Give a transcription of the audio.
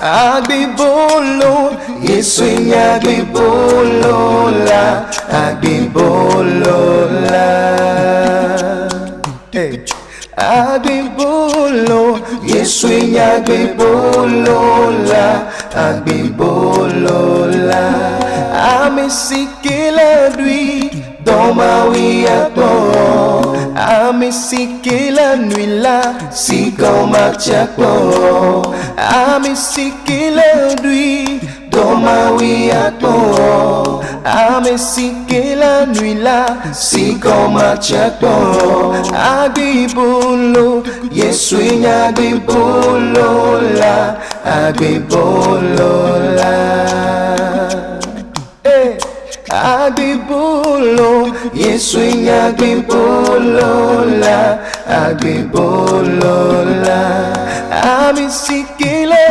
Agbibolo, Yesu agbibolola, agbibolola. Hey. Agbibolo, Yesu agbibolola, agbibolola. Amisikila lui, dans ma vie à toi. Amisikila nuit là, si comme à toi. Amisikila lui, dans ma vie à toi. Amisikila nuit là, si comme à toi. Agbibolo, Yesu agbibolola, agbibolola. Agbibolo, Yesu agbibolola, agbibolola. Amisikila